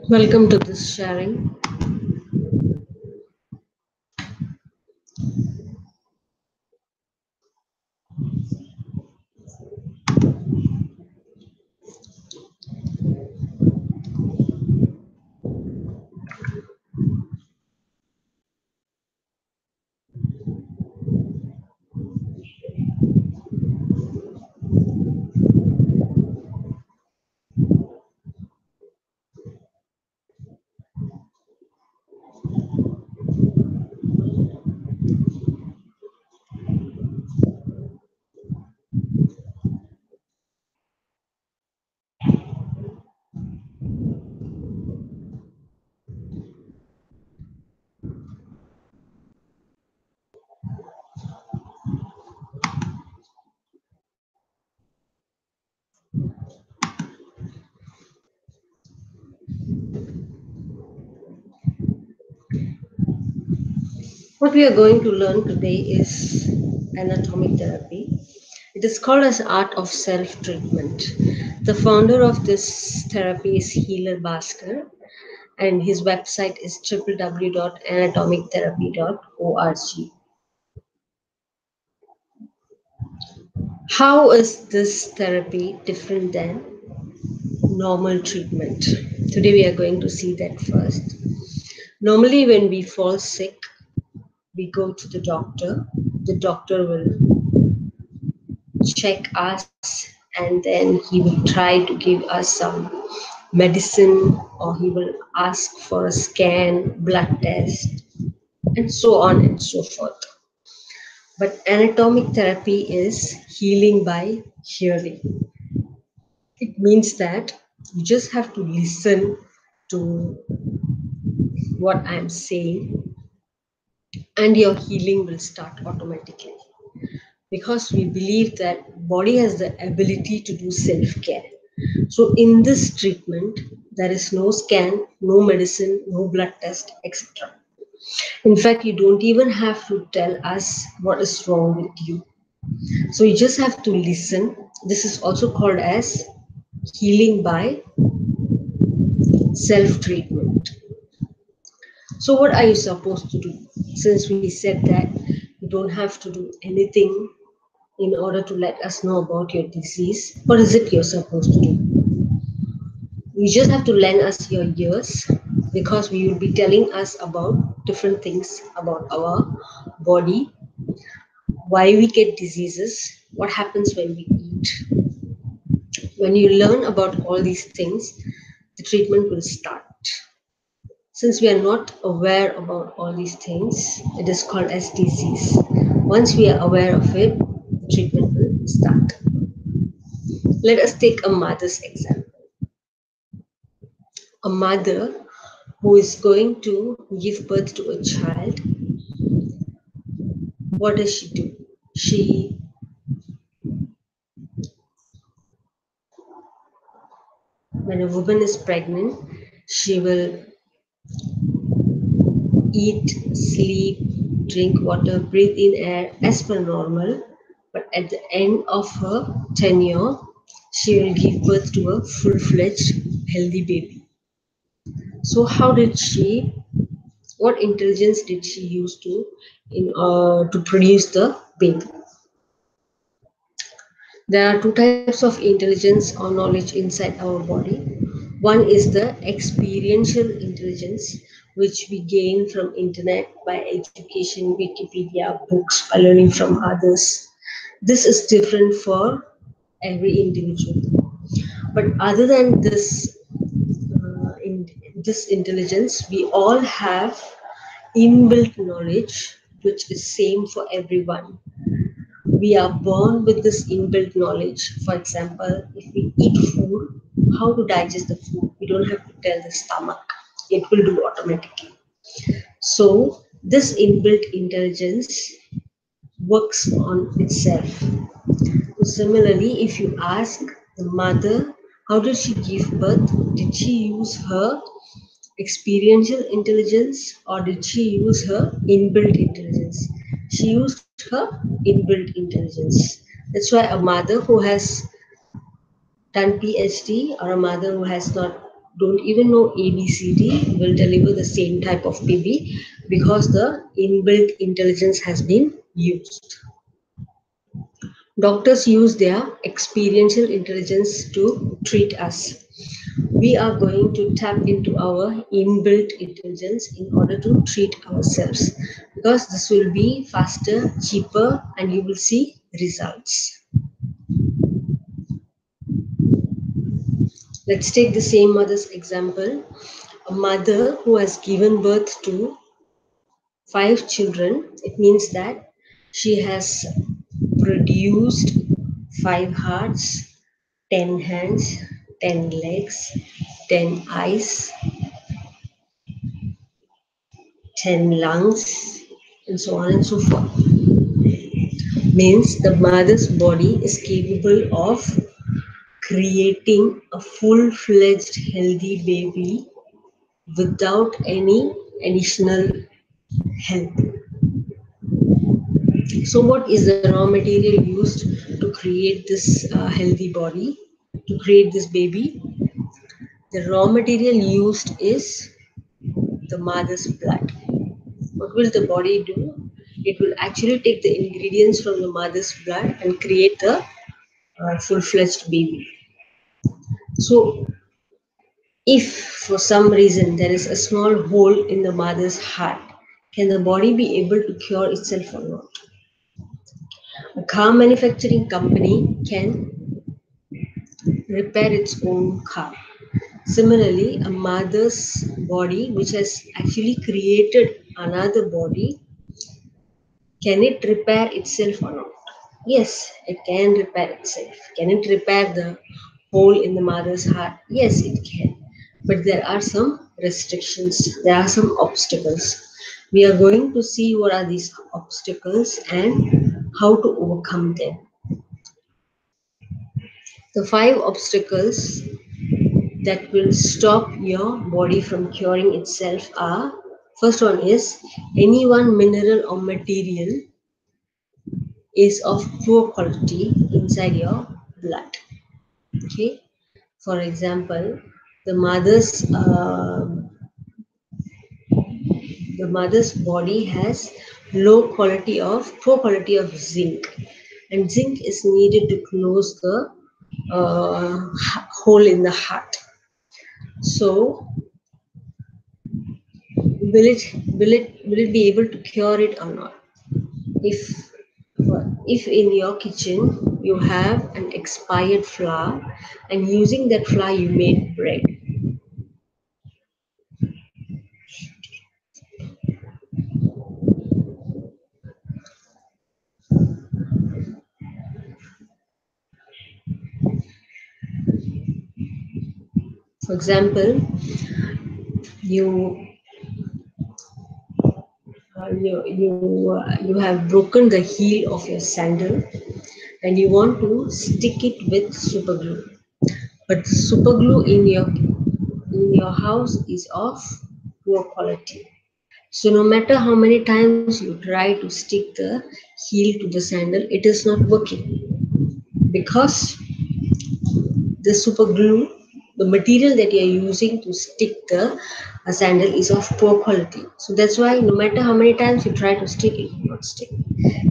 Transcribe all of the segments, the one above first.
Welcome to this sharing. What we are going to learn today is anatomic therapy. It is called as art of self-treatment. The founder of this therapy is Healer Bhaskar, and his website is www.anatomictherapy.org. How is this therapy different than normal treatment? Today we are going to see that first. Normally, when we fall sick, we go to the doctor. The doctor will check us and then he will try to give us some medicine or he will ask for a scan, blood test, and so on and so forth. But anatomic therapy is healing by hearing. It means that you just have to listen to what I'm saying and your healing will start automatically, because we believe that body has the ability to do self-care. So in this treatment, there is no scan, no medicine, no blood test, etc. In fact, you don't even have to tell us what is wrong with you. So you just have to listen. This is also called as healing by self-treatment. So what are you supposed to do? Since we said that you don't have to do anything in order to let us know about your disease, what is it you're supposed to do? You just have to lend us your ears, because we will be telling us about different things about our body, why we get diseases, what happens when we eat. When you learn about all these things, the treatment will start. Since we are not aware about all these things, it is called as disease. Once we are aware of it, the treatment will start. Let us take a mother's example. A mother who is going to give birth to a child, what does she do? When a woman is pregnant, she will eat, sleep, drink water, breathe in air as per normal. But at the end of her tenure, she will give birth to a full-fledged, healthy baby. So what intelligence did she use to produce the baby? There are two types of intelligence or knowledge inside our body. One is the experiential intelligence, which we gain from internet, by education, Wikipedia, books, by learning from others. This is different for every individual. But other than this, in this intelligence, we all have inbuilt knowledge, which is same for everyone. We are born with this inbuilt knowledge. For example, if we eat food, how to digest the food, we don't have to tell the stomach, it will do automatically. So this inbuilt intelligence works on itself. Similarly, if you ask the mother, how did she give birth? Did she use her experiential intelligence or did she use her inbuilt intelligence? She used her inbuilt intelligence. That's why a mother who has done PhD or a mother who has not don't even know ABCD will deliver the same type of baby because the inbuilt intelligence has been used. Doctors use their experiential intelligence to treat us. We are going to tap into our inbuilt intelligence in order to treat ourselves because this will be faster, cheaper, and you will see results. Let's take the same mother's example. A mother who has given birth to 5 children, it means that she has produced 5 hearts, 10 hands, 10 legs, 10 eyes, 10 lungs, and so on and so forth. Means the mother's body is capable of creating a full-fledged healthy baby without any additional help. So what is the raw material used to create this healthy body, to create this baby? The raw material used is the mother's blood. What will the body do? It will actually take the ingredients from the mother's blood and create the full-fledged baby. So if for some reason there is a small hole in the mother's heart, can the body be able to cure itself or not? A car manufacturing company can repair its own car. Similarly, a mother's body, which has actually created another body, can it repair itself or not? Yes, it can repair itself. Can it repair the hole in the mother's heart? Yes, it can. But there are some restrictions, there are some obstacles. We are going to see what are these obstacles and how to overcome them. The 5 obstacles that will stop your body from curing itself are: first one is any one mineral or material is of poor quality inside your blood. Okay, for example, the mother's body has poor quality of zinc, and zinc is needed to close the hole in the heart. So will it be able to cure it or not? If in your kitchen you have an expired flour and using that flour you made bread, for example, you you have broken the heel of your sandal and you want to stick it with super glue, but the super glue in your house is of poor quality. So no matter how many times you try to stick the heel to the sandal, it is not working because the super glue, the material that you are using to stick the sandal is of poor quality. So that's why no matter how many times you try to stick, it will not stick.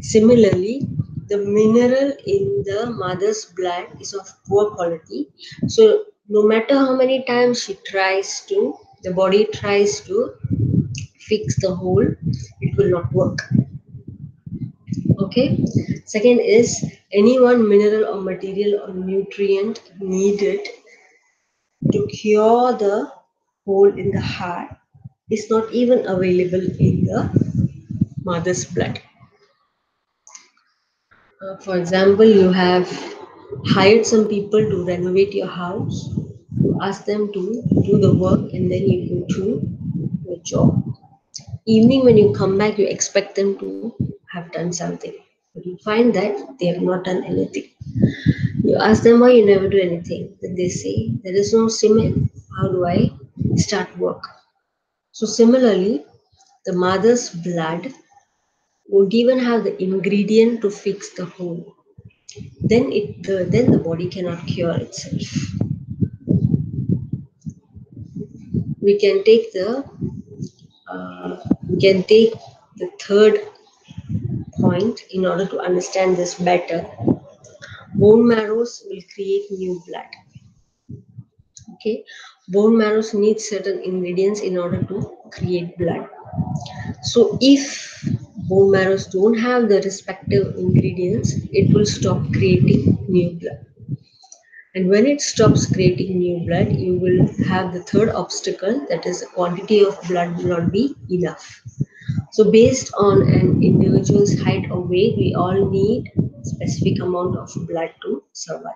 Similarly, the mineral in the mother's blood is of poor quality. So no matter how many times the body tries to fix the hole, it will not work. Okay. Second is any one mineral or material or nutrient needed to cure the hole in the heart is not even available in the mother's blood. For example, you have hired some people to renovate your house, you ask them to do the work, and then you go to your job. Evening, when you come back, you expect them to have done something, but you find that they have not done anything. You ask them why you never do anything. Then they say, there is no cement. How do I start work? So, similarly, the mother's blood won't even have the ingredient to fix the hole. Then the body cannot cure itself. We can take the third point in order to understand this better. Bone marrows will create new blood. Okay, bone marrows need certain ingredients in order to create blood. So if bone marrows don't have the respective ingredients, it will stop creating new blood. And when it stops creating new blood, you will have the third obstacle, that is the quantity of blood will not be enough. So based on an individual's height or weight, we all need specific amount of blood to survive.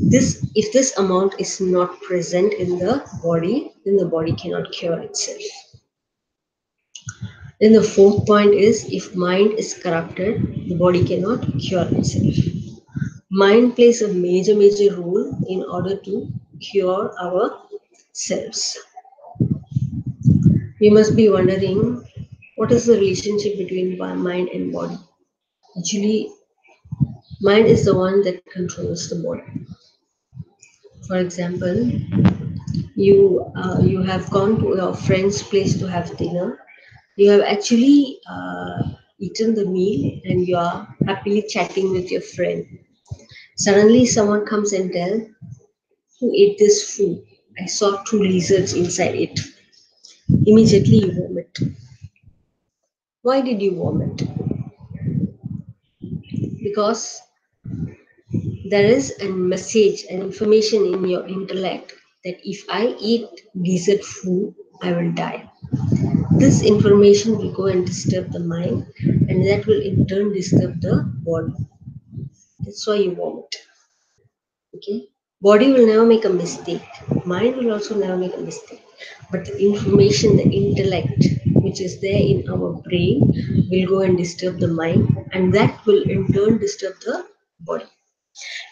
If this amount is not present in the body, then the body cannot cure itself. Then the fourth point is, if mind is corrupted, the body cannot cure itself. Mind plays a major role in order to cure ourselves. You must be wondering, what is the relationship between mind and body? Actually, mind is the one that controls the body. For example, you have gone to your friend's place to have dinner. You have actually eaten the meal and you are happily chatting with your friend. Suddenly, someone comes and tells, who ate this food? I saw two lizards inside it. Immediately, you vomit. Why did you vomit? Because there is a message, an information in your intellect that if I eat lizard food, I will die. This information will go and disturb the mind, and that will in turn disturb the body. That's why you vomit. Okay? Body will never make a mistake. Mind will also never make a mistake. But the information, the intellect, which is there in our brain, will go and disturb the mind, and that will in turn disturb the body.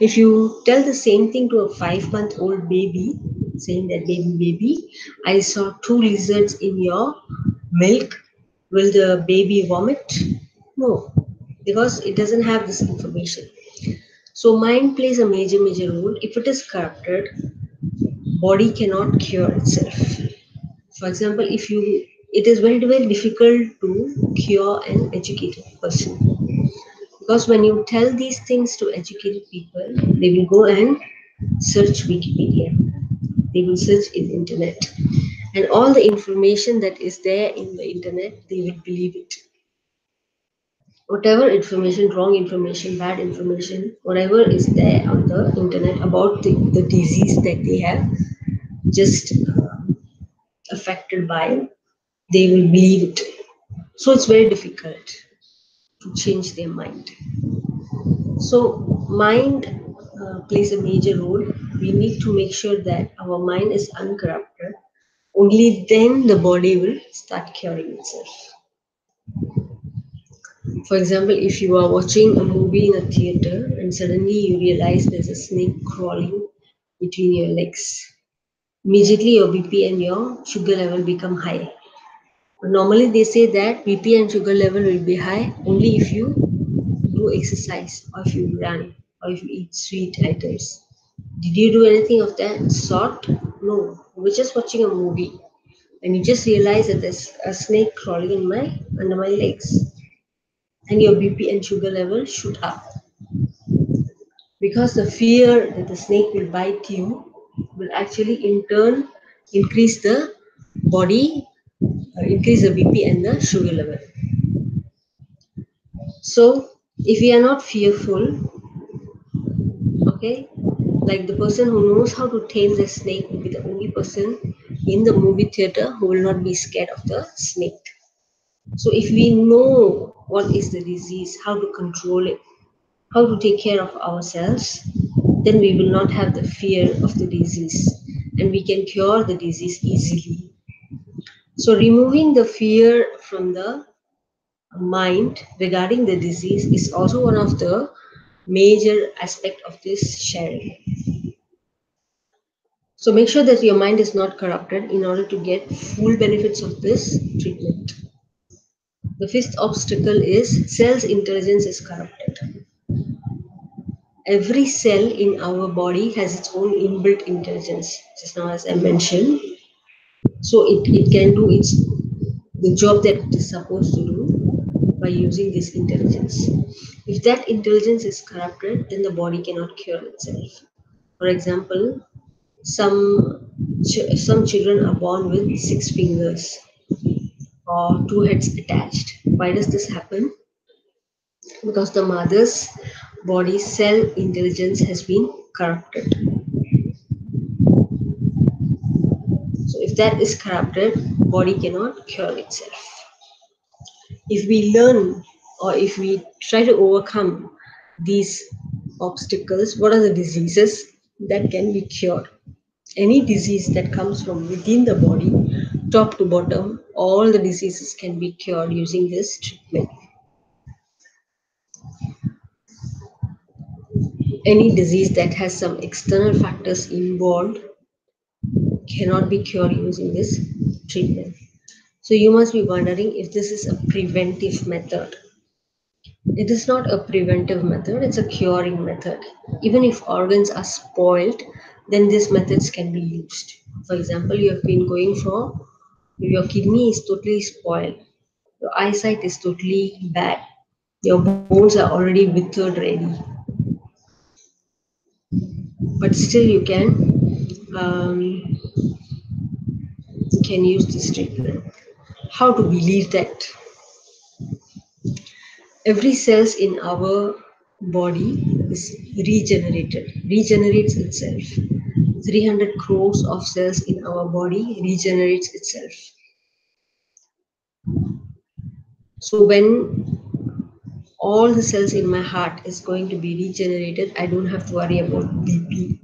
If you tell the same thing to a 5-month-old baby, saying that baby, I saw two lizards in your milk, will the baby vomit? No, because it doesn't have this information. So mind plays a major role. If it is corrupted, body cannot cure itself. For example, it is very difficult to cure an educated person, because when you tell these things to educated people, they will go and search Wikipedia. They will search in the internet, and all the information that is there in the internet, they will believe it. Whatever information, wrong information, bad information, whatever is there on the internet about the disease that they have just affected by, they will believe it. So it's very difficult to change their mind. So mind plays a major role. We need to make sure that our mind is uncorrupted. Only then the body will start curing itself. For example, if you are watching a movie in a theater and suddenly you realize there's a snake crawling between your legs, immediately your BP and your sugar level become high. Normally, they say that BP and sugar level will be high only if you do exercise, or if you run, or if you eat sweet items. Did you do anything of that sort? No. You were just watching a movie and you just realize that there's a snake crawling under my legs, and your BP and sugar level shoot up. Because the fear that the snake will bite you will actually in turn increase the body, increase the BP and the sugar level. So if we are not fearful, okay, Like the person who knows how to tame the snake will be the only person in the movie theater who will not be scared of the snake. So if we know what is the disease, how to control it, how to take care of ourselves, then we will not have the fear of the disease and we can cure the disease easily. So removing the fear from the mind regarding the disease is also one of the major aspect of this sharing. So make sure that your mind is not corrupted in order to get full benefits of this treatment. The fifth obstacle is cell's intelligence is corrupted. Every cell in our body has its own inbuilt intelligence, just now as I mentioned. So it can do the job that it is supposed to do by using this intelligence. If that intelligence is corrupted, then the body cannot cure itself. For example, some children are born with 6 fingers or 2 heads attached. Why does this happen? Because the mother's body cell intelligence has been corrupted. So if that is corrupted, body cannot cure itself. If we learn or if we try to overcome these obstacles, what are the diseases that can be cured? Any disease that comes from within the body, top to bottom, all the diseases can be cured using this treatment. Any disease that has some external factors involved cannot be cured using this treatment. So you must be wondering if this is a preventive method. It is not a preventive method, it's a curing method. Even if organs are spoiled, then these methods can be used. For example, you have been going for your kidney is totally spoiled, your eyesight is totally bad, your bones are already withered ready, but still you can use this treatment. How to believe that? Every cells in our body is regenerates itself. 300 crores of cells in our body regenerates itself. So when all the cells in my heart is going to be regenerated, I don't have to worry about BP.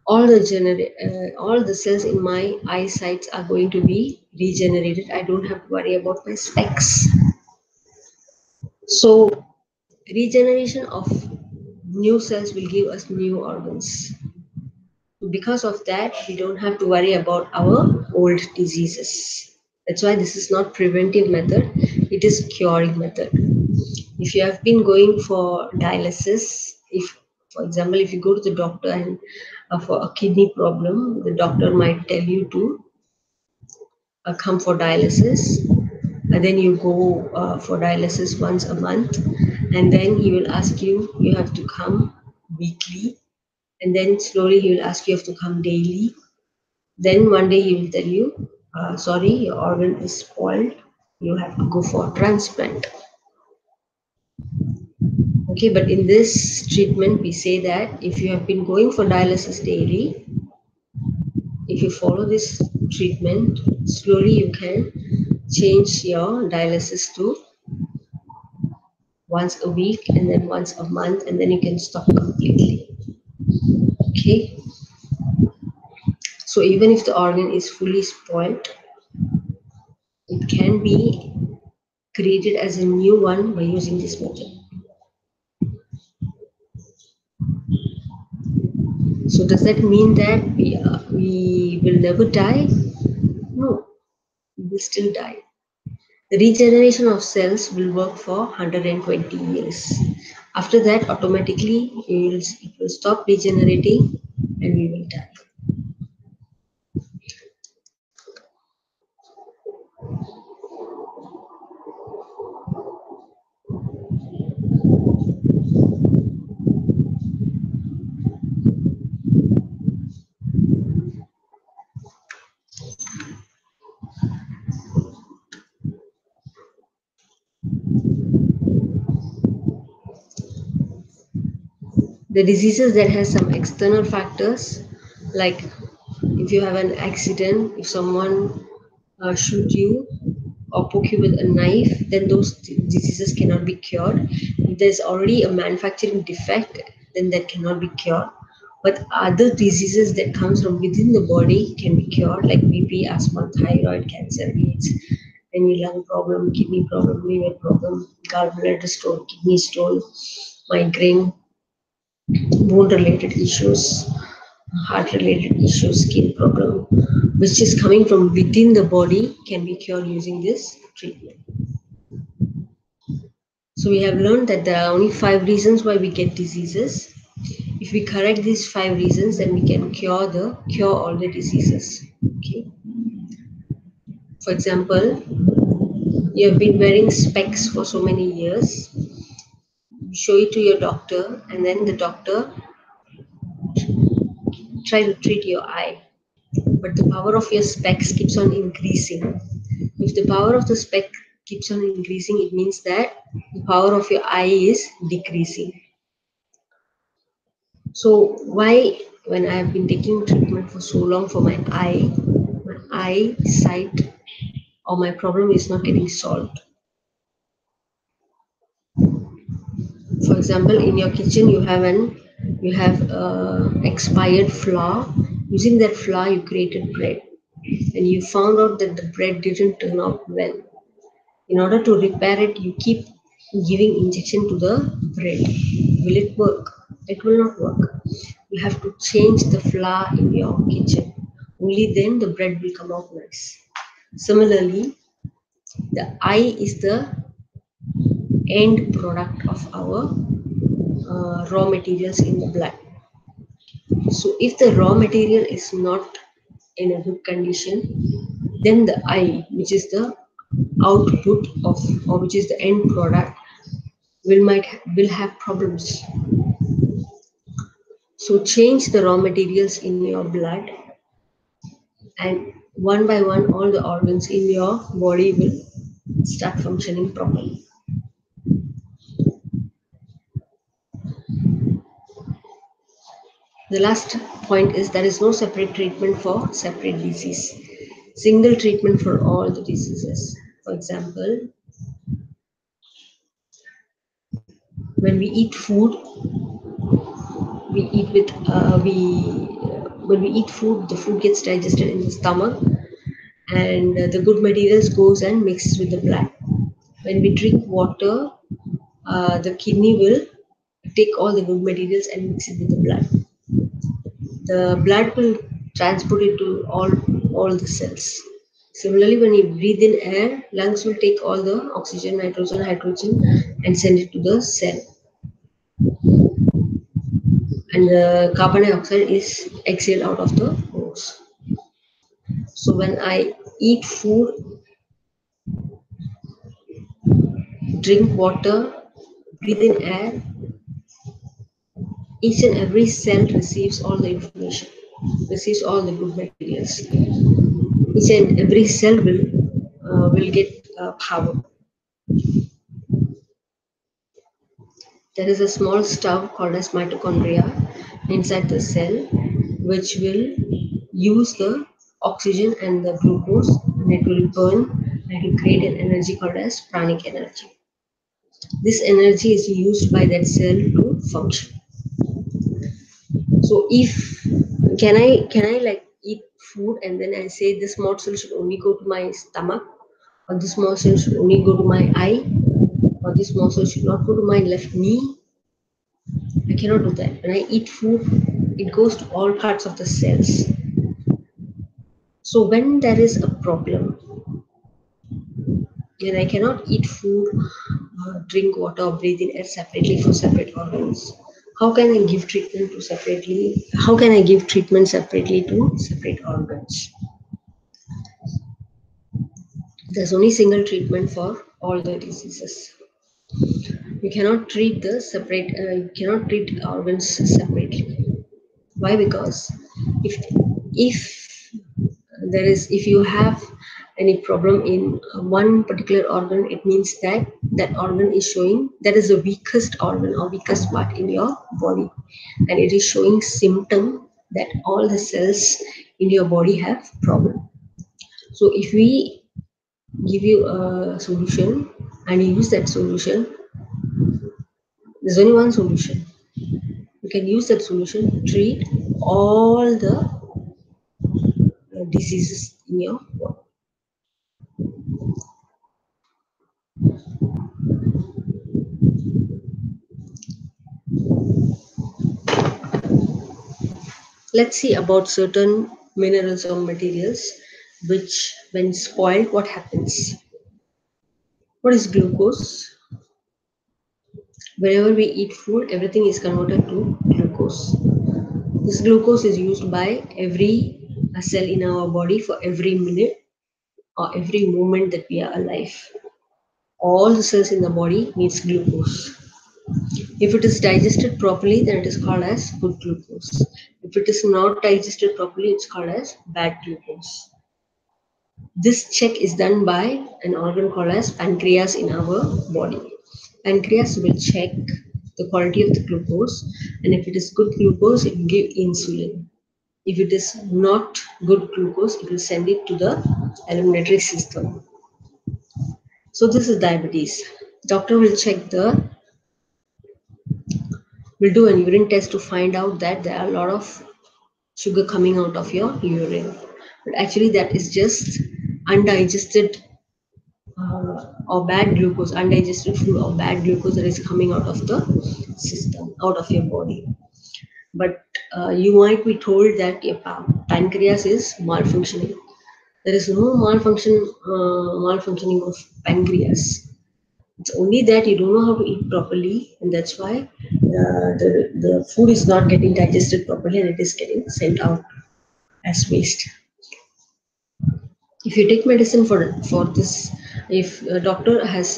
All the cells in my eyesight are going to be regenerated. I don't have to worry about my specs. So regeneration of new cells will give us new organs. Because of that, we don't have to worry about our old diseases. That's why this is not preventive method, it is curing method. If you have been going for dialysis, if for example, if you go to the doctor and for a kidney problem, the doctor might tell you to come for dialysis, and then you go for dialysis once a month, and then he will ask you, you have to come weekly, and then slowly he will ask you have to come daily. Then one day he will tell you, sorry, your organ is spoiled, you have to go for transplant. Okay, but in this treatment, we say that if you have been going for dialysis daily, if you follow this treatment, slowly you can change your dialysis to once a week and then once a month, and then you can stop completely. Okay, so even if the organ is fully spoiled, it can be created as a new one by using this method. So does that mean that we will never die? No, we will still die. The regeneration of cells will work for 120 years. After that, automatically it will stop regenerating and we will die. The diseases that has some external factors, like if you have an accident, if someone shoot you or poke you with a knife, then those diseases cannot be cured. If there's already a manufacturing defect, then that cannot be cured. But other diseases that comes from within the body can be cured, like BP, asthma, thyroid, cancer, AIDS, any lung problem, kidney problem, liver problem, gallbladder stone, kidney stone, migraine, bone related issues, heart related issues, skin problem, which is coming from within the body, can be cured using this treatment. So we have learned that there are only 5 reasons why we get diseases. If we correct these 5 reasons, then we can cure all the diseases. Okay. For example, you have been wearing specs for so many years. You show it to your doctor, and then the doctor try to treat your eye, but the power of your specs keeps on increasing. If the power of the spec keeps on increasing, it means that the power of your eye is decreasing. So why, when I have been taking treatment for so long for my eyesight or my problem is not getting solved? For example, in your kitchen you have expired flour. Using that flour, you created bread, and you found out that the bread didn't turn out well. In order to repair it, you keep giving injection to the bread. Will it work? It will not work. You have to change the flour in your kitchen. Only then the bread will come out nice. Similarly, the eye is the end product of our raw materials in the blood. So if the raw material is not in a good condition, then the eye, which is the output of, or which is the end product, will have problems. So change the raw materials in your blood, and one by one all the organs in your body will start functioning properly. The last point is there is no separate treatment for separate disease. Single treatment for all the diseases. For example, when we eat food, we eat with we when we eat food, the food gets digested in the stomach, and the good materials goes and mixes with the blood. When we drink water, the kidney will take all the good materials and mix it with the blood. The blood will transport it to all the cells. Similarly, when you breathe in air, lungs will take all the oxygen, nitrogen, hydrogen and send it to the cell. And the carbon dioxide is exhaled out of the pores. So when I eat food, drink water, breathe in air, each and every cell receives all the information, receives all the good materials. Each and every cell will get power. There is a small stove called as mitochondria inside the cell, which will use the oxygen and the glucose, and it will burn and it will create an energy called as pranic energy. This energy is used by that cell to function. So if can I like eat food and then I say this morsel should only go to my stomach, or this morsel should only go to my eye, or this morsel should not go to my left knee? I cannot do that. When I eat food, it goes to all parts of the cells. So when there is a problem, and I cannot eat food, drink water, or breathe in air separately for separate organs, how can I give treatment to separately? How can I give treatment separately to separate organs? There's only single treatment for all the diseases. You cannot treat the separate. You cannot treat organs separately. Why? Because if if you have any problem in one particular organ, it means that that organ is showing, that is the weakest organ or weakest part in your body, and it is showing symptom that all the cells in your body have problem. So if we give you a solution and you use that solution, there's only one solution. You can use that solution to treat all the diseases in your body. Let's see about certain minerals or materials which, when spoiled, what happens? What is glucose? Whenever we eat food, everything is converted to glucose. This glucose is used by every cell in our body for every minute or every moment that we are alive. All the cells in the body needs glucose. If it is digested properly, then it is called as good glucose. If it is not digested properly, it's called as bad glucose. This check is done by an organ called as pancreas in our body. Pancreas will check the quality of the glucose, and if it is good glucose, it will give insulin. If it is not good glucose, it will send it to the eliminatory system. So this is diabetes. Doctor will check the, will do an urine test to find out that there are a lot of sugar coming out of your urine. But actually that is just undigested or bad glucose, undigested food or bad glucose that is coming out of the system, out of your body. But you might be told that your pancreas is malfunctioning. There is no malfunctioning of pancreas. It's only that you don't know how to eat properly, and that's why the food is not getting digested properly and it is getting sent out as waste. If you take medicine for this, if a doctor has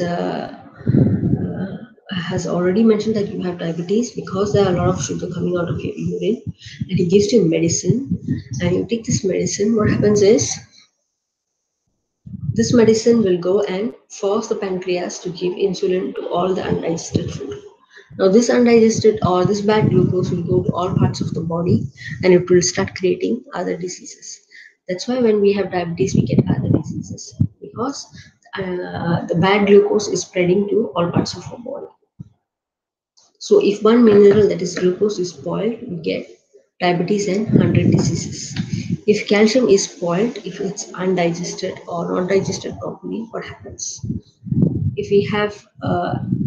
already mentioned that you have diabetes because there are a lot of sugar coming out of your urine, and he gives you medicine, and you take this medicine, what happens is this medicine will go and force the pancreas to give insulin to all the undigested food. Now, this undigested or this bad glucose will go to all parts of the body and it will start creating other diseases. That's why when we have diabetes, we get other diseases because the bad glucose is spreading to all parts of our body. So, if one mineral, that is glucose, is spoiled, we get diabetes and 100 diseases. If calcium is spoiled, if it's undigested or not digested properly, what happens? If we have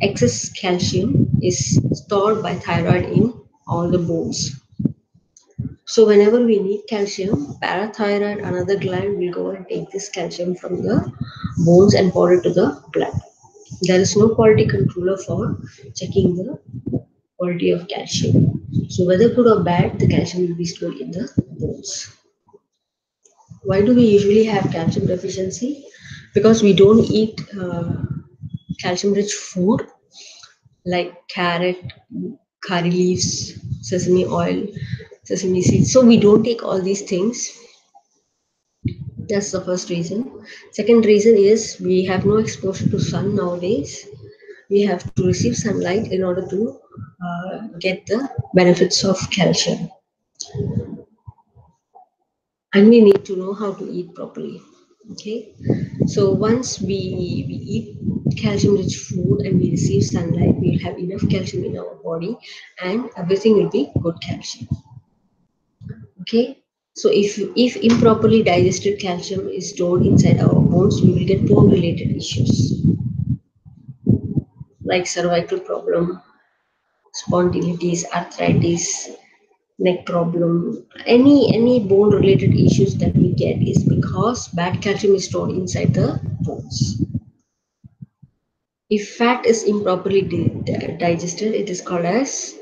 excess calcium is stored by thyroid in all the bones. So whenever we need calcium, parathyroid, another gland, will go and take this calcium from the bones and pour it to the blood. There is no quality controller for checking the quality of calcium. So whether good or bad, the calcium will be stored in the bones. Why do we usually have calcium deficiency? Because we don't eat calcium rich food like carrot, curry leaves, sesame oil, sesame seeds. So we don't take all these things. That's the first reason. Second reason is we have no exposure to sun nowadays. We have to receive sunlight in order to get the benefits of calcium. And we need to know how to eat properly. Okay, so once we eat calcium rich food and we receive sunlight, we will have enough calcium in our body and everything will be good calcium. Okay, so if improperly digested calcium is stored inside our bones, we will get bone related issues like cervical problem, spondylitis, arthritis, neck problem. Any bone related issues that we get is because bad calcium is stored inside the bones. If fat is improperly digested, it is called as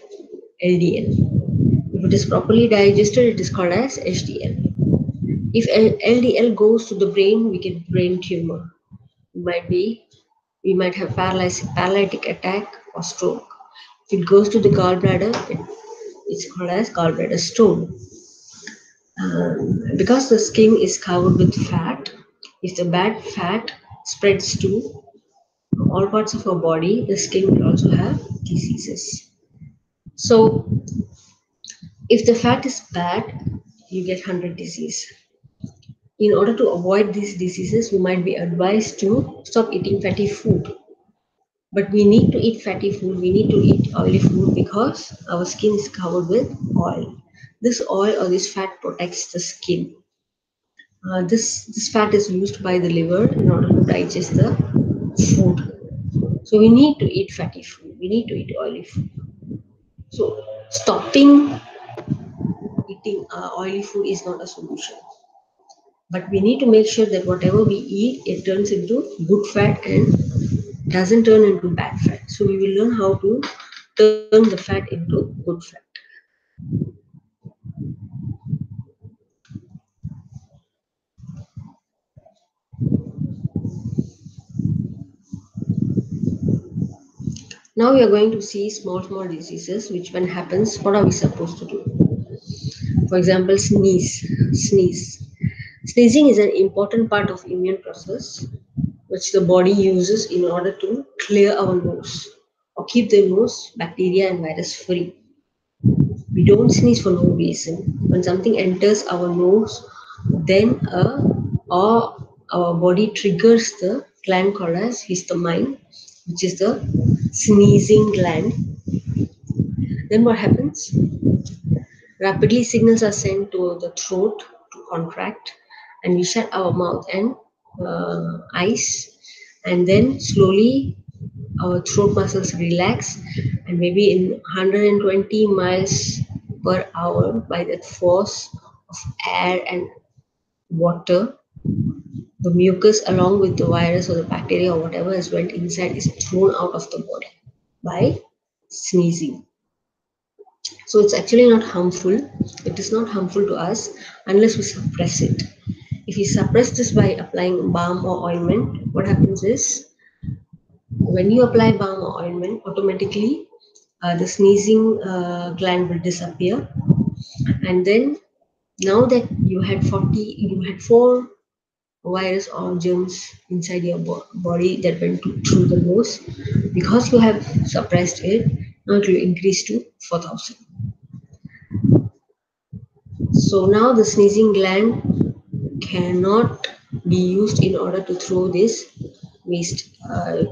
LDL. If it is properly digested, it is called as HDL. If LDL goes to the brain, we get brain tumor. We might have paralytic attack or stroke. If it goes to the gallbladder, it's called as gallbladder stone. Because the skin is covered with fat, if the bad fat spreads to all parts of our body, the skin will also have diseases. So, if the fat is bad, you get 100 disease. In order to avoid these diseases, we might be advised to stop eating fatty food. But we need to eat fatty food, we need to eat oily food because our skin is covered with oil. This oil or this fat protects the skin. This fat is used by the liver in order to digest the food. So we need to eat fatty food. We need to eat oily food. So stopping eating oily food is not a solution. But we need to make sure that whatever we eat, it turns into good fat and doesn't turn into bad fat. So we will learn how to turn the fat into good fat. Now we are going to see small diseases. Which when happens, what are we supposed to do? For example, sneeze. Sneezing is an important part of immune process which the body uses in order to clear our nose or keep the nose bacteria and virus free. We don't sneeze for no reason. When something enters our nose, then or our body triggers the gland called as histamine, which is the sneezing gland. Then what happens? Rapidly signals are sent to the throat to contract, and we shut our mouth and eyes, and then slowly our throat muscles relax, and maybe in 120 miles per hour by that force of air and water, the mucus along with the virus or the bacteria or whatever has went inside is thrown out of the body by sneezing. So it's actually not harmful. It is not harmful to us unless we suppress it. If we suppress this by applying balm or ointment, what happens is when you apply balm or ointment, automatically the sneezing gland will disappear. And then now that you had four virus or germs inside your body that went through the nose, because you have suppressed it, now it will increase to 4,000. So now the sneezing gland cannot be used in order to throw this waste,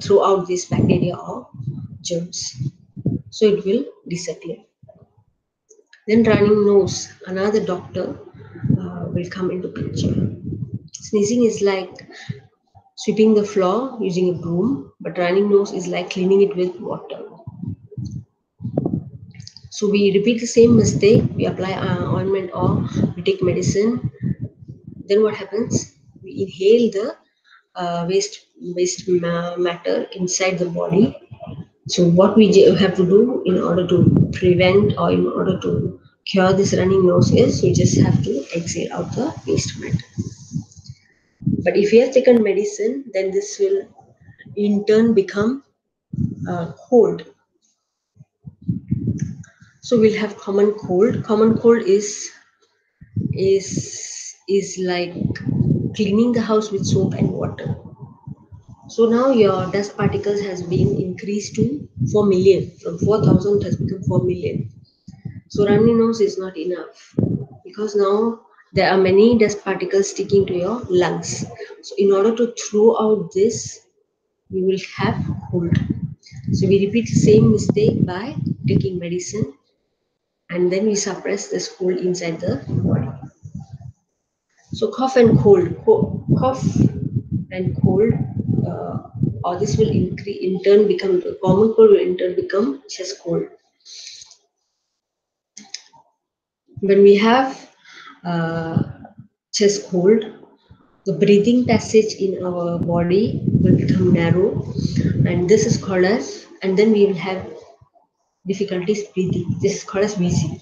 throw out this bacteria or germs. So it will disappear. Then running nose, another doctor will come into picture. Sneezing is like sweeping the floor using a broom, but running nose is like cleaning it with water. So we repeat the same mistake. We apply ointment or we take medicine. Then what happens? We inhale the waste matter inside the body. So what we have to do in order to prevent or in order to cure this running nose is we just have to exhale out the waste matter. But if we have taken medicine, then this will in turn become cold. So we'll have common cold. Common cold is like cleaning the house with soap and water. So now your dust particles has been increased to 4 million. From 4,000 has become 4 million. So runny nose is not enough because now there are many dust particles sticking to your lungs. So in order to throw out this, you will have cold. So we repeat the same mistake by taking medicine and then we suppress this cold inside the body. So cough and cold, cough and cold, or this will increase in turn become common cold will in turn become chest cold. When we have uh, chest cold, the breathing passage in our body will become narrow, and this is called as, and then we will have difficulties breathing. This is called as wheezing.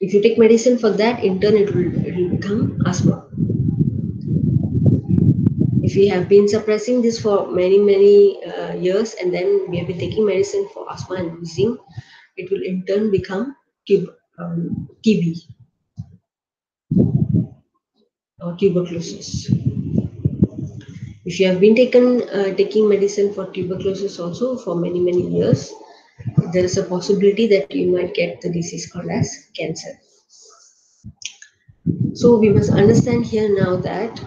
If you take medicine for that, in turn it will become asthma. If we have been suppressing this for many years and then we have been taking medicine for asthma and wheezing, it will in turn become TB or tuberculosis. If you have been taking medicine for tuberculosis also for many years, there is a possibility that you might get the disease called as cancer. So we must understand here now that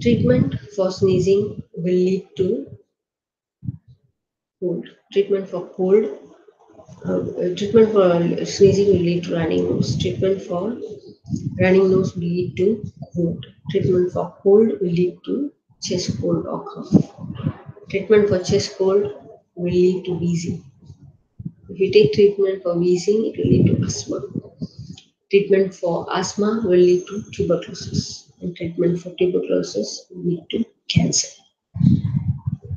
treatment for sneezing will lead to cold. Treatment for sneezing will lead to running nose. Treatment for running nose will lead to cold. Treatment for cold will lead to chest cold or cough. Treatment for chest cold will lead to wheezing. If you take treatment for wheezing, it will lead to asthma. Treatment for asthma will lead to tuberculosis, and treatment for tuberculosis will lead to cancer.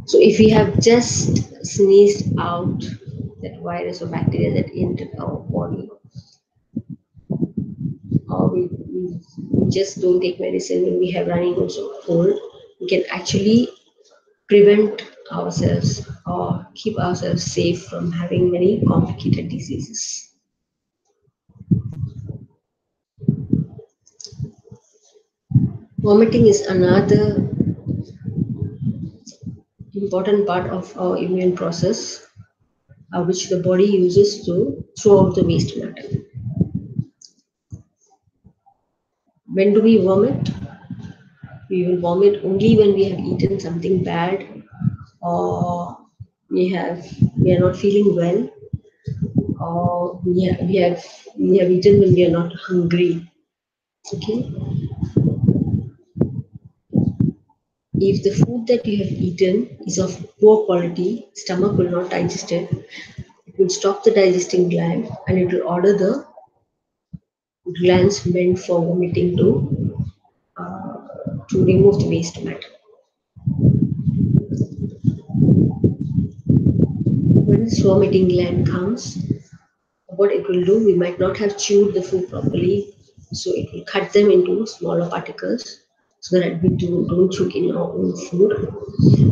So, if we have just sneezed out that virus or bacteria that entered our body, or we just don't take medicine when we have running nose or cold, we can actually prevent ourselves or keep ourselves safe from having many complicated diseases. Vomiting is another important part of our immune process, which the body uses to throw out the waste matter. When do we vomit? We will vomit only when we have eaten something bad, or we are not feeling well, or we have eaten when we are not hungry. Okay, if the food that you have eaten is of poor quality, stomach will not digest it. It will stop the digesting gland, and it will order the glands meant for vomiting to remove the waste matter. When this vomiting gland comes, what it will do, we might not have chewed the food properly, so it will cut them into smaller particles so that we don't choke in our own food.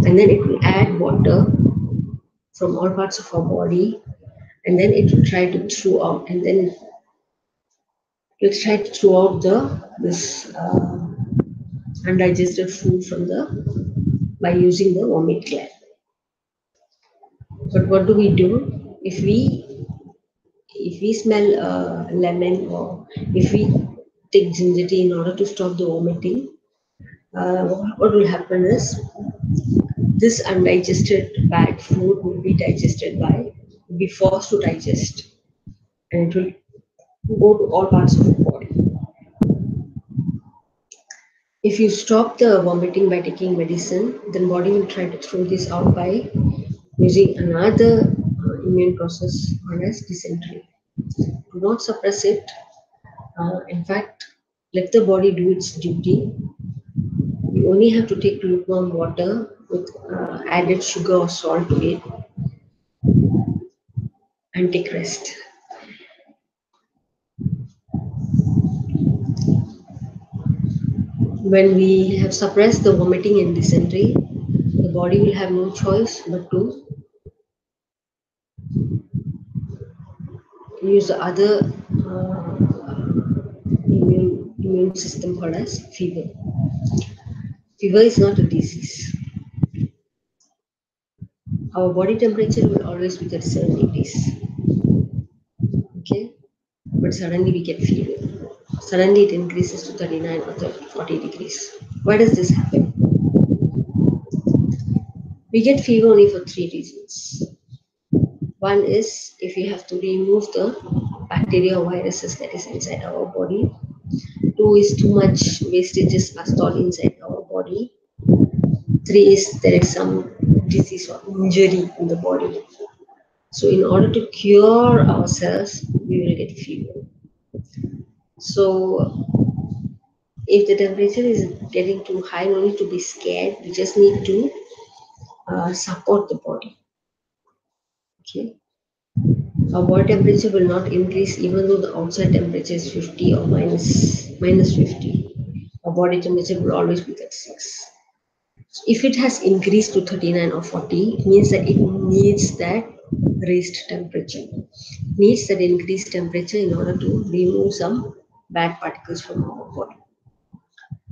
And then it will add water from all parts of our body, and then it will try to throw out, and then it will try to throw out this undigested food from the by using the vomit gland. But what do we do if we smell lemon, or if we take ginger tea in order to stop the vomiting? What will happen is this undigested bad food will be will be forced to digest, and it will go to all parts of the body. If you stop the vomiting by taking medicine, then body will try to throw this out by using another immune process known as dysentery. Do not suppress it. In fact, let the body do its duty. You only have to take lukewarm water with added sugar or salt to it and take rest. When we have suppressed the vomiting and dysentery, the body will have no choice but to use the other immune system called as fever. Fever is not a disease. Our body temperature will always be 37 degrees. Okay? But suddenly we get fever. Suddenly it increases to 39 or 30, 40 degrees. Why does this happen? We get fever only for three reasons. One is if we have to remove the bacteria or viruses that is inside our body. Two is too much wastages are stored inside our body. Three is there is some disease or injury in the body. So in order to cure ourselves, we will get fever. So if the temperature is getting too high, no need to be scared. We just need to support the body. Okay. Our body temperature will not increase even though the outside temperature is 50 or minus 50. Our body temperature will always be 36. So if it has increased to 39 or 40, it means that it needs that raised temperature. It needs that increased temperature in order to remove some bad particles from our body.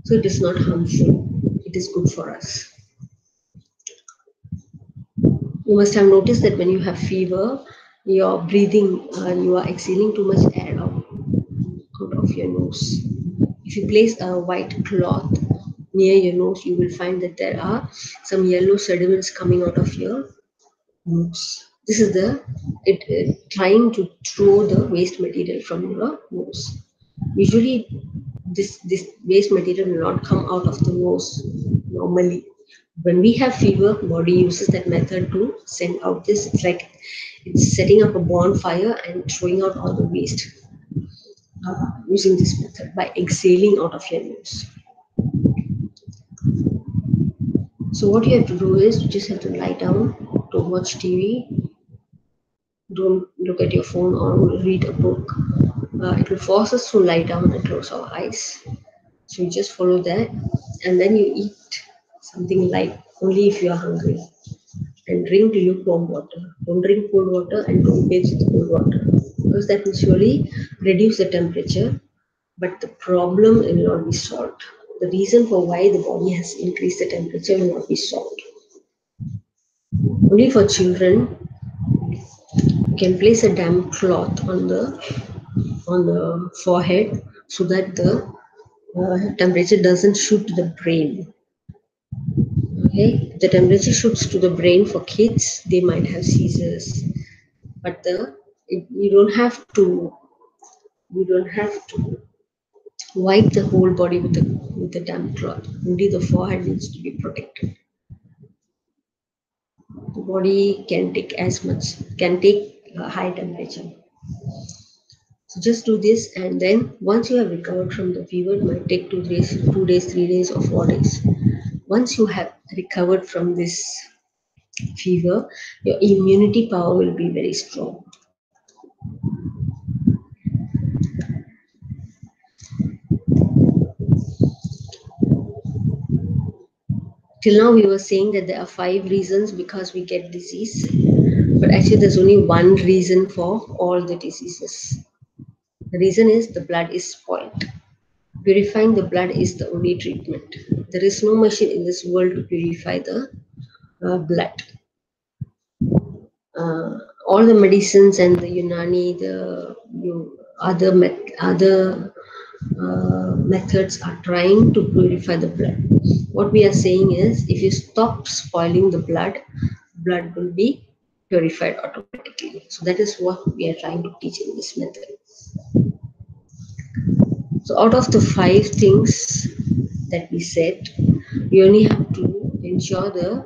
So it is not harmful, it is good for us. You must have noticed that when you have fever, your breathing, you are exhaling too much air out of your nose. If you place a white cloth near your nose, you will find that there are some yellow sediments coming out of your nose. This is the trying to throw the waste material from your nose. Usually, this waste material will not come out of the nose normally. When we have fever, body uses that method to send out this. It's like it's setting up a bonfire and throwing out all the waste using this method by exhaling out of your nose. So what you have to do is you just have to lie down, don't watch TV, don't look at your phone or read a book. It will force us to lie down and close our eyes. So you just follow that, and then you eat something light only if you are hungry. And drink lukewarm water. Don't drink cold water and don't bathe with cold water because that will surely reduce the temperature, but the problem will not be solved. The reason for why the body has increased the temperature will not be solved. Only for children, you can place a damp cloth on the forehead so that the temperature doesn't shoot to the brain. Okay, the temperature shoots to the brain for kids. They might have seizures, but you don't have to wipe the whole body with the damp cloth. Only the forehead needs to be protected. The body can take a high temperature. So just do this, and then once you have recovered from the fever, it might take 2 days, 2 days, 3 days, or 4 days. Once you have recovered from this fever, your immunity power will be very strong. Till now, we were saying that there are 5 reasons because we get disease, but actually, there's only one reason for all the diseases. The reason is the blood is spoiled. Purifying the blood is the only treatment. There is no machine in this world to purify the blood. All the medicines and the Unani, other methods are trying to purify the blood. What we are saying is, if you stop spoiling the blood will be purified automatically. So that is what we are trying to teach in this method. So out of the 5 things that we said, you only have to ensure the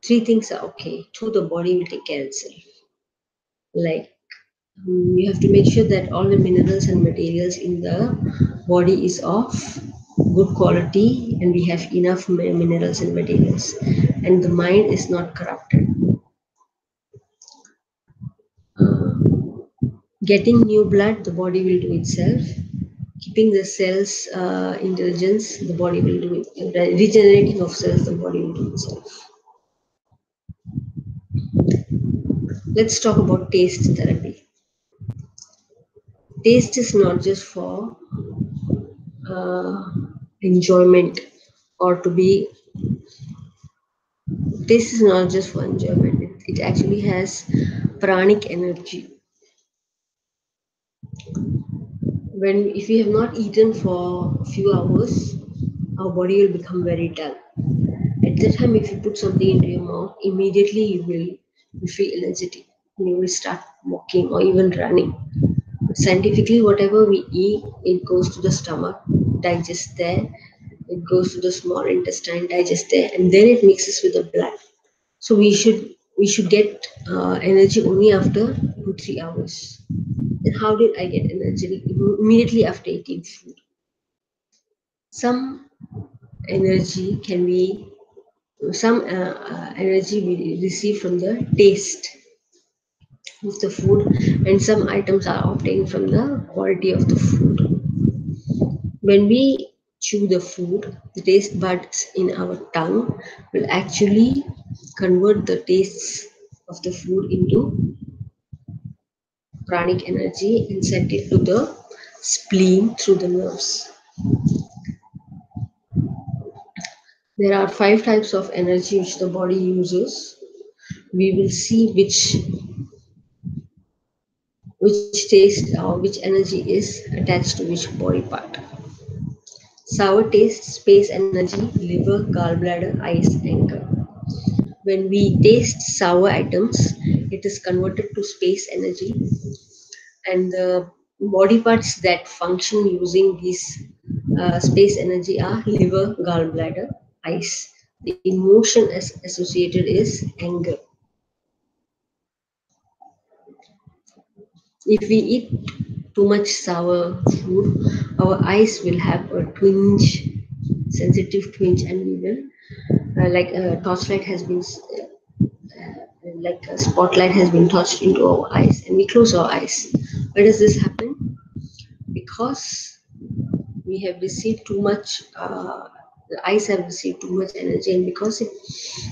3 things are okay. 2, the body will take care itself. Like you have to make sure that all the minerals and materials in the body is of good quality and we have enough minerals and materials, and the mind is not corrupted. Getting new blood, the body will do itself. Keeping the cells intelligence, the body will do it. Regenerating of cells, the body will do itself. Let's talk about taste therapy. Taste is not just for enjoyment or to be. Taste is not just for enjoyment. It actually has pranic energy. If we have not eaten for a few hours, our body will become very dull. At that time, if you put something into your mouth, immediately you feel energetic and you will start walking or even running. But scientifically, whatever we eat, it goes to the stomach, digests there, it goes to the small intestine, digests there, and then it mixes with the blood. So we should get energy only after 2-3 hours. Then how did I get energy? Immediately after eating food. Some energy can be energy we receive from the taste of the food, and some items are obtained from the quality of the food. When we chew the food, the taste buds in our tongue will actually convert the tastes of the food into pranic energy and send it to the spleen through the nerves. There are five types of energy which the body uses. We will see which taste or which energy is attached to which body part. Sour taste, space energy, liver, gallbladder, eyes, anger. When we taste sour items, it is converted to space energy, and the body parts that function using this space energy are liver, gallbladder, eyes. The emotion associated is anger. If we eat too much sour food, our eyes will have a twinge, sensitive twinge, and we will, like a torchlight has been, like a spotlight has been touched into our eyes, and we close our eyes. Why does this happen? Because we have received too much. The eyes have received too much energy, and because it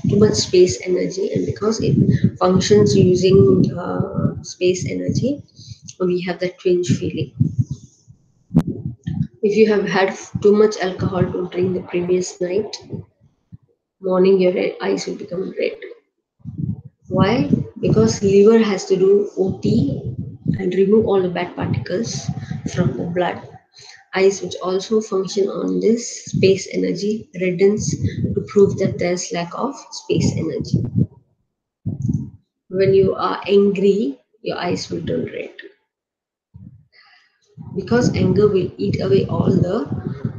too much space energy, and because it functions using space energy, we have that twinge feeling. If you have had too much alcohol to drink the previous night, morning your eyes will become red. Why? Because liver has to do OT and remove all the bad particles from the blood. Eyes, which also function on this space energy, reddens to prove that there's lack of space energy. When you are angry, your eyes will turn red because anger will eat away all the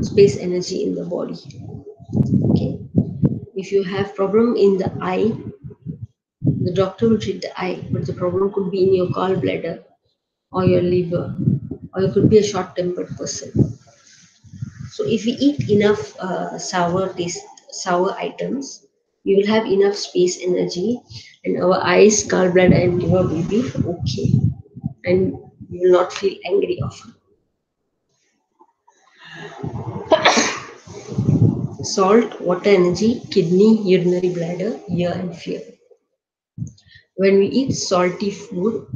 space energy in the body. Okay. If you have problem in the eye, the doctor will treat the eye, but the problem could be in your gallbladder or your liver, or you could be a short-tempered person. So if we eat enough sour items, we will have enough space energy, and our eyes, gallbladder, and liver will be okay, and we will not feel angry often. Salt, water energy, kidney, urinary bladder, ear, and fear. When we eat salty food,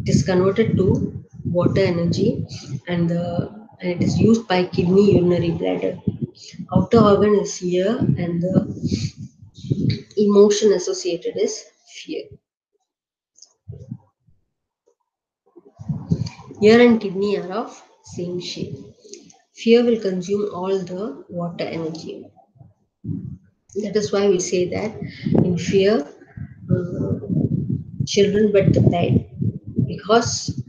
it is converted to water energy, and it is used by kidney, urinary bladder. Outer organ is ear, and the emotion associated is fear. Ear and kidney are of same shape. Fear will consume all the water energy. That is why we say that in fear, children wet the bed, because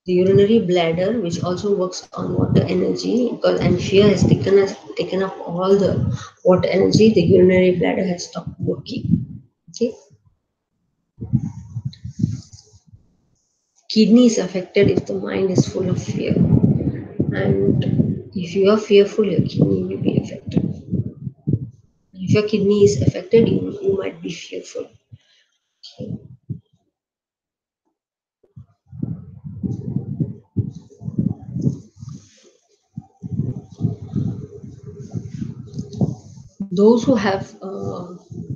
the urinary bladder, which also works on water energy, because and fear has taken up all the water energy, the urinary bladder has stopped working. Okay, kidney is affected if the mind is full of fear, and if you are fearful, your kidney will be affected. If your kidney is affected, you might be fearful. Okay. Those who have,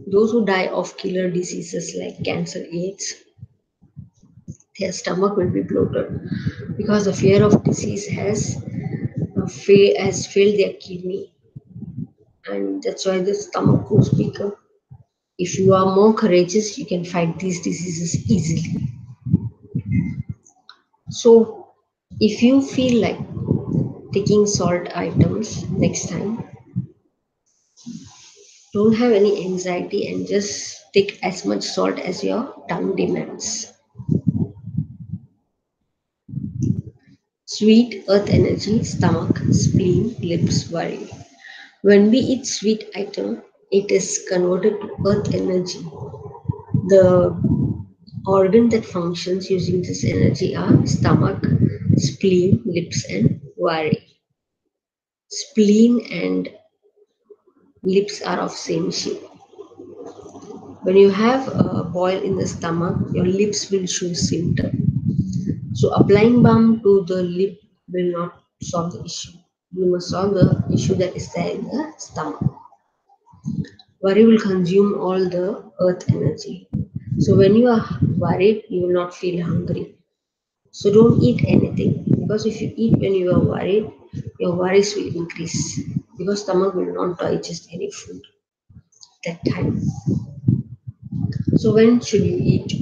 those who die of killer diseases like cancer, AIDS, their stomach will be bloated because the fear of disease has failed their kidney, and that's why the stomach goes bigger. If you are more courageous, you can fight these diseases easily. So, if you feel like taking salt items next time, don't have any anxiety and just take as much salt as your tongue demands. Sweet, earth energy, stomach, spleen, lips, worry. When we eat sweet item, it is converted to earth energy. The organ that functions using this energy are stomach, spleen, lips, and worry. Spleen and lips are of same shape. When you have a boil in the stomach, your lips will show symptom. So applying balm to the lip will not solve the issue. You must solve the issue that is there in the stomach. Worry will consume all the earth energy. So when you are worried, you will not feel hungry. So don't eat anything, because if you eat when you are worried, your worries will increase because stomach will not digest any food that time. So when should you eat?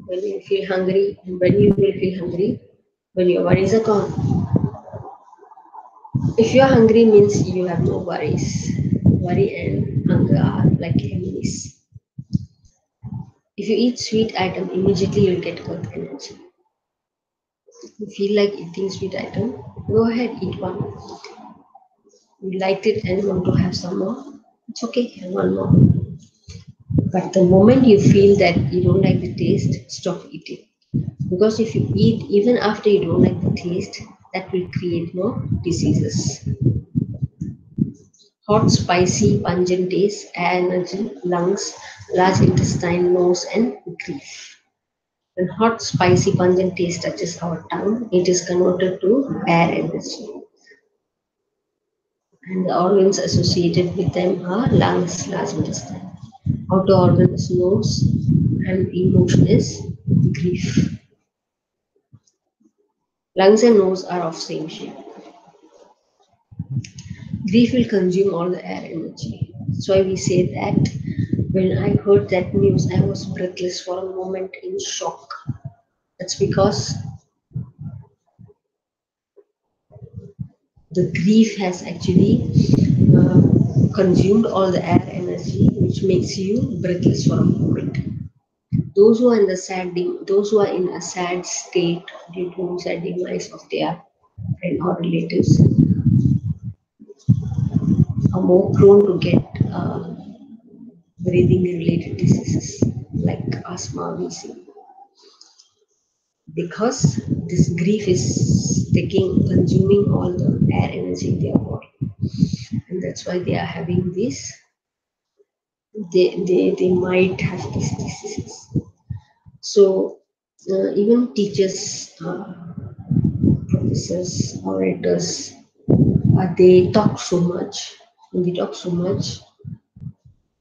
When you feel hungry, and when you will feel hungry, when your worries are gone. If you are hungry means you have no worries. Worry and hunger are like enemies. If you eat sweet item, immediately you'll get good energy. You feel like eating sweet item, go ahead, eat one. You liked it and want to have some more, it's okay, have one more. But the moment you feel that you don't like the taste, stop eating. Because if you eat even after you don't like the taste, that will create more diseases. Hot, spicy, pungent taste, energy, lungs, large intestine, nose, and grief. When hot, spicy, pungent taste touches our tongue, it is converted to air energy. And the organs associated with them are lungs, large intestine. Outer organ is nose, and emotion is grief. Lungs and nose are of same shape. Grief will consume all the air energy. That's why we say that when I heard that news, I was breathless for a moment in shock. That's because the grief has actually consumed all the air energy, which makes you breathless for a moment. Those who are in the those who are in a sad state due to sad demise of their friend or relatives are more prone to get breathing related diseases like asthma, wheezing, because this grief is consuming all the air energy in their body, and that's why they are having this. They might have these diseases. So even teachers, professors, orators, they talk so much. When they talk so much,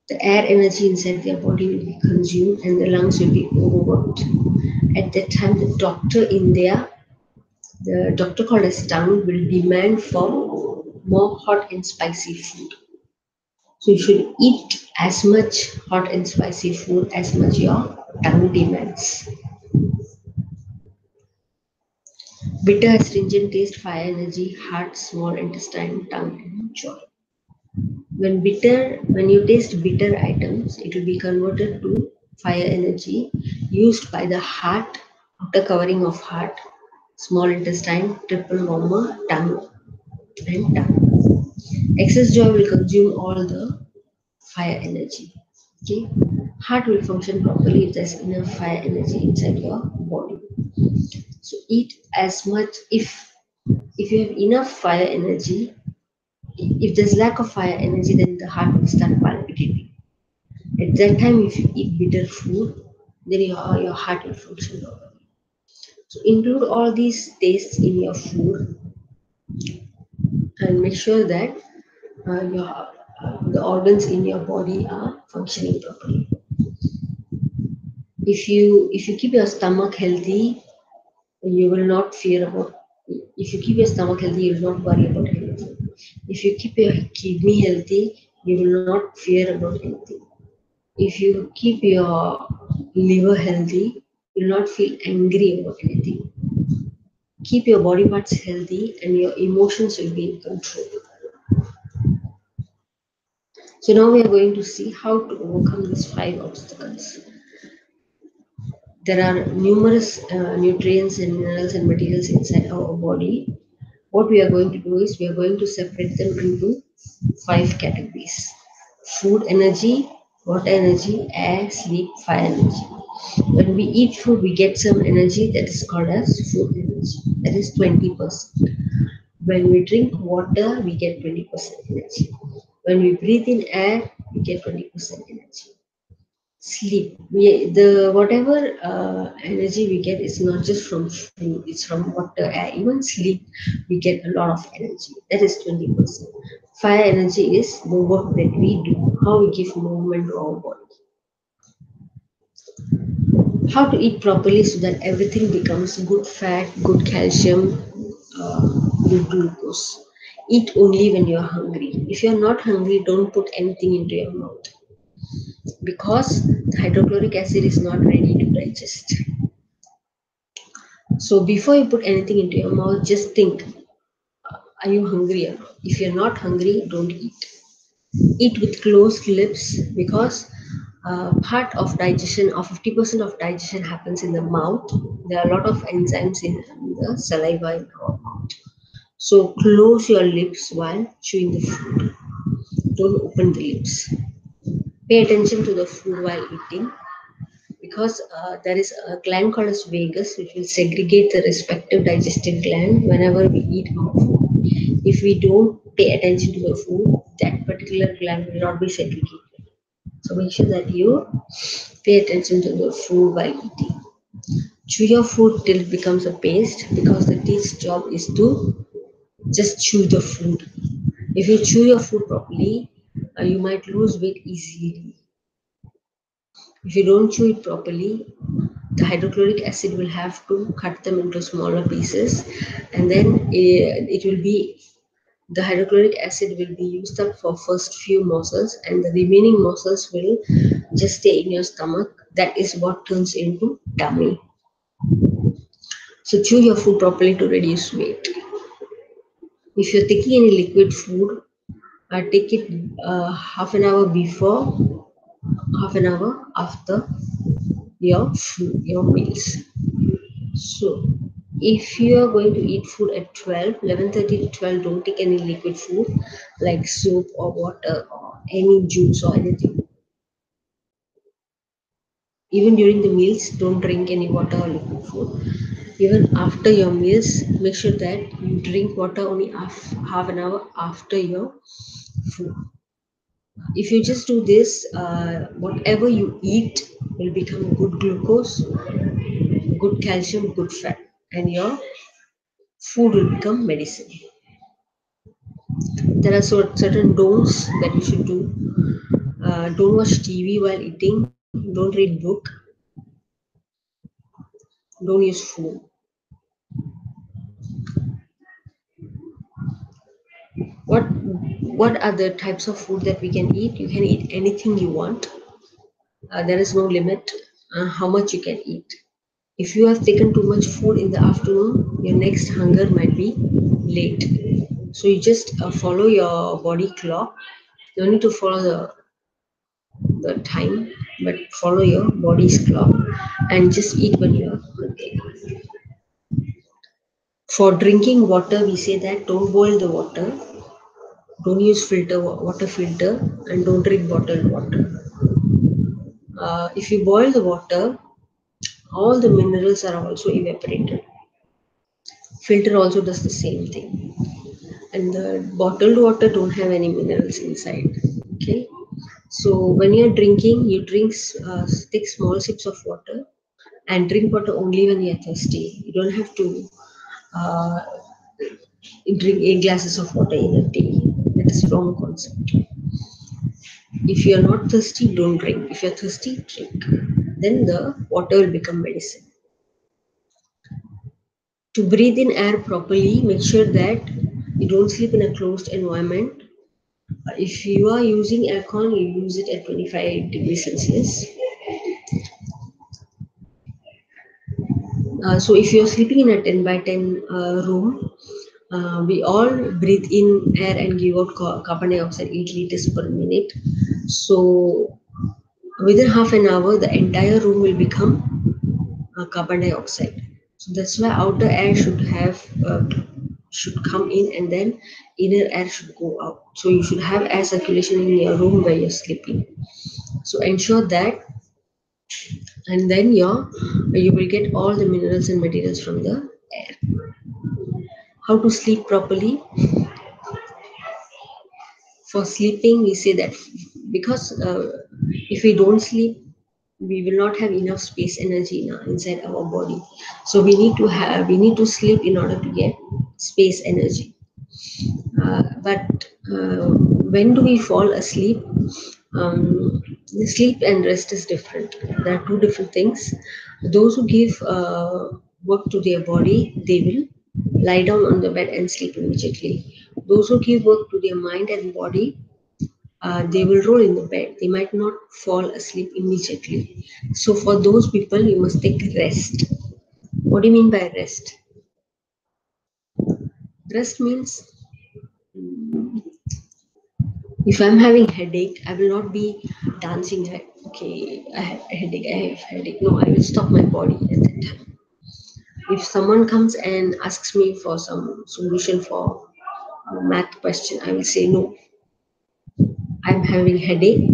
the air energy inside their body will be consumed and the lungs will be overworked. At that time, the doctor called as tongue will demand for more hot and spicy food. So you should eat as much hot and spicy food as much your tongue demands. Bitter, astringent taste, fire energy, heart, small intestine, tongue, and jaw. When you taste bitter items, it will be converted to fire energy used by the heart, outer covering of heart, small intestine, triple warmer, tongue, and tongue. Excess joy will consume all the fire energy. Okay, heart will function properly if there's enough fire energy inside your body. So eat as much if you have enough fire energy. If there's lack of fire energy, then the heart will start palpitating. At that time, if you eat bitter food, then your heart will function properly. So include all these tastes in your food and make sure that the organs in your body are functioning properly. If you keep your stomach healthy, you will not fear about. If you keep your stomach healthy, you will not worry about anything. If you keep your kidney healthy, you will not fear about anything. If you keep your liver healthy, you will not feel angry about anything. Keep your body parts healthy and your emotions will be in control. So now we are going to see how to overcome these 5 obstacles. There are numerous nutrients and minerals and materials inside our body. What we are going to do is we are going to separate them into 5 categories: food energy, water energy, air, sleep, fire energy. When we eat food, we get some energy that is called as food energy, that is 20%. When we drink water, we get 20% energy. When we breathe in air, we get 20% energy. Sleep, the whatever energy we get is not just from food, it's from water, air. Even sleep, we get a lot of energy, that is 20%. Fire energy is the work that we do, how we give movement to our body. How to eat properly so that everything becomes good fat, good calcium, your glucose. Eat only when you're hungry. If you're not hungry, don't put anything into your mouth because the hydrochloric acid is not ready to digest. So before you put anything into your mouth, just think, are you hungry or not? If you're not hungry, don't eat. Eat with closed lips because part of digestion or 50% of digestion happens in the mouth. There are a lot of enzymes in the saliva in our mouth. So close your lips while chewing the food. Don't open the lips. Pay attention to the food while eating because there is a gland called as vagus which will segregate the respective digestive gland whenever we eat our food. If we don't pay attention to the food, that particular gland will not be segregated. So make sure that you pay attention to the food while eating. Chew your food till it becomes a paste because the teeth's job is to just chew the food. If you chew your food properly, you might lose weight easily. If you don't chew it properly, the hydrochloric acid will have to cut them into smaller pieces, and then it will be the hydrochloric acid will be used up for first few morsels, and the remaining morsels will just stay in your stomach. That is what turns into tummy. So chew your food properly to reduce weight. If you're taking any liquid food, take it half an hour before, half an hour after your food, your meals. So if you are going to eat food at 12, 11:30 to 12, don't take any liquid food like soup or water or any juice or anything. Even during the meals, don't drink any water or liquid food. Even after your meals, make sure that you drink water only half an hour after your food. If you just do this, whatever you eat will become good glucose, good calcium, good fat, and your food will become medicine. There are certain don'ts that you should do. Don't watch TV while eating. Don't read book. Don't use phone. What what are the types of food that we can eat? You can eat anything you want. There is no limit how much you can eat. If you have taken too much food in the afternoon, your next hunger might be late. So you just follow your body clock. You don't need to follow the time, but follow your body's clock and just eat when you are hungry. For drinking water, we say that don't boil the water, don't use water filter, and don't drink bottled water. If you boil the water, all the minerals are also evaporated. Filter also does the same thing, and the bottled water don't have any minerals inside. Okay, so when you're drinking, you take small sips of water and drink water only when you're thirsty. You don't have to uh, drink 8 glasses of water in a day. That is wrong concept. If you are not thirsty, don't drink. If you're thirsty, drink. Then the water will become medicine. To breathe in air properly, make sure that you don't sleep in a closed environment. If you are using aircon, you use it at 25 degrees Celsius. So if you're sleeping in a 10 by 10 room, we all breathe in air and give out carbon dioxide 8 liters per minute. So within half an hour, the entire room will become carbon dioxide. So that's why outer air should come in and then inner air should go out. So you should have air circulation in your room where you're sleeping. So ensure that, and then you will get all the minerals and materials from the air. How to sleep properly? For sleeping, we say that because if we don't sleep, we will not have enough space energy inside our body. So we need to sleep in order to get space energy. But when do we fall asleep? The sleep and rest is different. There are two different things. Those who give work to their body, they will lie down on the bed and sleep immediately. Those who give work to their mind and body, they will roll in the bed. They might not fall asleep immediately. So for those people, you must take rest. What do you mean by rest? Rest means if I'm having headache, I will not be dancing like, okay, I have a headache, I have headache. No, I will stop my body at that time. If someone comes and asks me for some solution for a math question, I will say no. I'm having headache.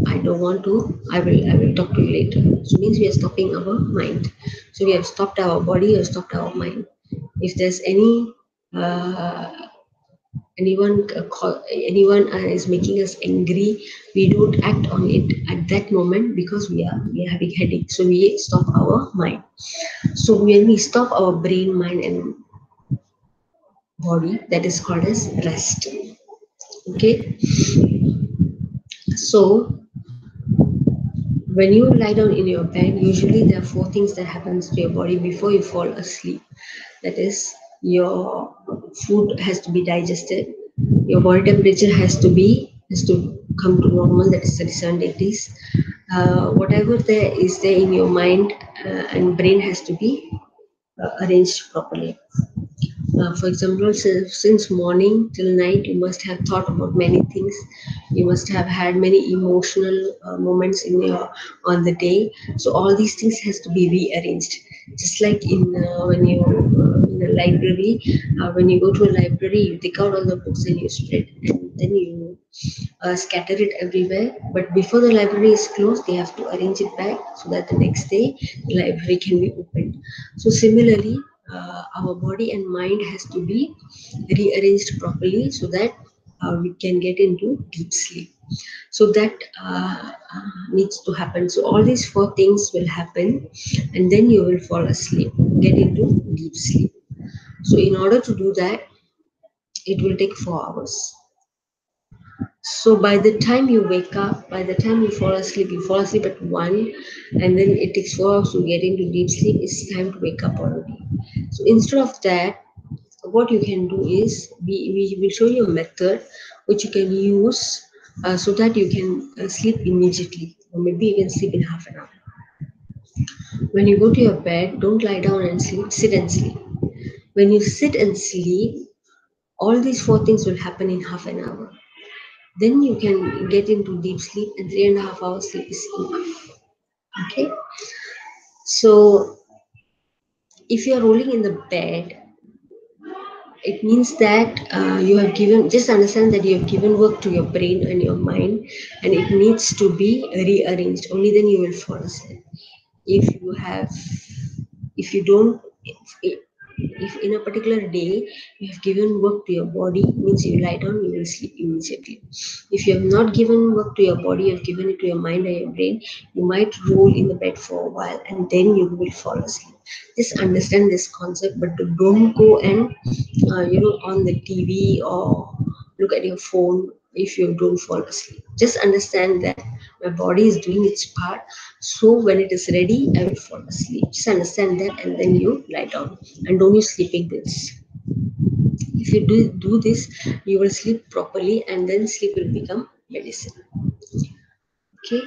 I don't want to. I will talk to you later. So means we are stopping our mind. So we have stopped our body, we have stopped our mind. If there's uh, anyone is making us angry, we don't act on it at that moment because we are having headache. So we stop our mind. So when we stop our brain, mind, and body, that is called as rest. Okay. So when you lie down in your bed, usually there are four things that happens to your body before you fall asleep. That is, your food has to be digested, your body temperature has to come to normal, that is 37 degrees. Whatever there is there in your mind and brain has to be arranged properly. For example, since morning till night, you must have thought about many things. You must have had many emotional moments in your on the day. So all these things has to be rearranged. Just like when you in a library, when you go to a library, you take out all the books and you spread, and then you scatter it everywhere. But before the library is closed, they have to arrange it back so that the next day the library can be opened. So similarly, our body and mind has to be rearranged properly so that we can get into deep sleep. So that needs to happen. So all these four things will happen, and then you will fall asleep, get into deep sleep. So in order to do that, it will take 4 hours. So by the time you wake up, by the time you fall asleep at 1, and then it takes 4 hours to get into deep sleep. It's time to wake up already. So instead of that, what you can do is we will show you a method which you can use so that you can sleep immediately, or maybe you can sleep in half an hour. When you go to your bed, don't lie down and sleep, sit and sleep. When you sit and sleep, all these four things will happen in half an hour. Then you can get into deep sleep, and 3.5 hours sleep is enough. Okay. So if you are rolling in the bed, it means that you have given, just understand that you have given work to your brain and your mind, and it needs to be rearranged. Only then you will fall asleep. If you have, if you don't, if in a particular day you have given work to your body, means you lie down, you will sleep immediately. If you have not given work to your body, you have given it to your mind and your brain, you might roll in the bed for a while and then you will fall asleep. Just understand this concept, but don't go and on the TV or look at your phone if you don't fall asleep. Just understand that my body is doing its part, so when it is ready I will fall asleep. Just understand that, and then you lie down, and don't use sleeping pills. If you do this, you will sleep properly, and then sleep will become medicine. Okay.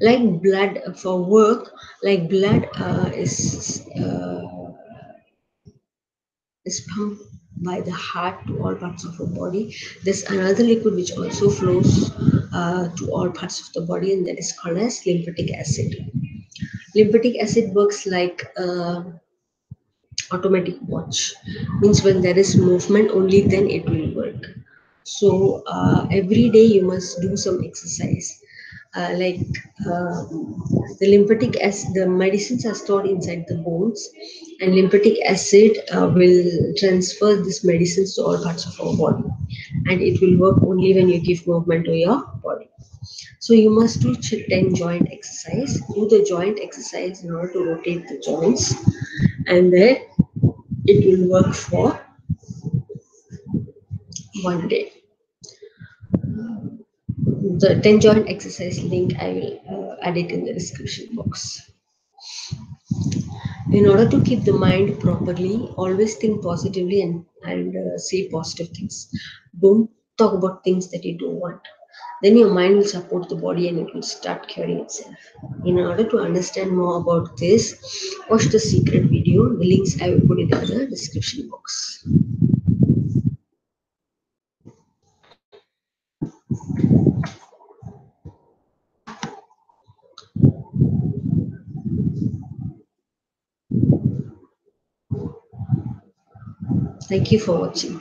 Like blood for work, like blood is pumped by the heart to all parts of the body. There's another liquid which also flows to all parts of the body, and that is called as lymphatic acid. Lymphatic acid works like automatic watch. Means when there is movement, only then it will work. So every day you must do some exercise. Like uh, the lymphatic acid, the medicines are stored inside the bones, and lymphatic acid will transfer these medicines to all parts of our body, and it will work only when you give movement to your body. So you must do 10 joint exercise. Do the joint exercise in order to rotate the joints, and then it will work for one day. The 10 joint exercise link, I will add it in the description box. In order to keep the mind properly, always think positively and say positive things. Don't talk about things that you don't want. Then your mind will support the body and it will start curing itself. In order to understand more about this, watch the secret video. The links I will put in the description box. Thank you for watching.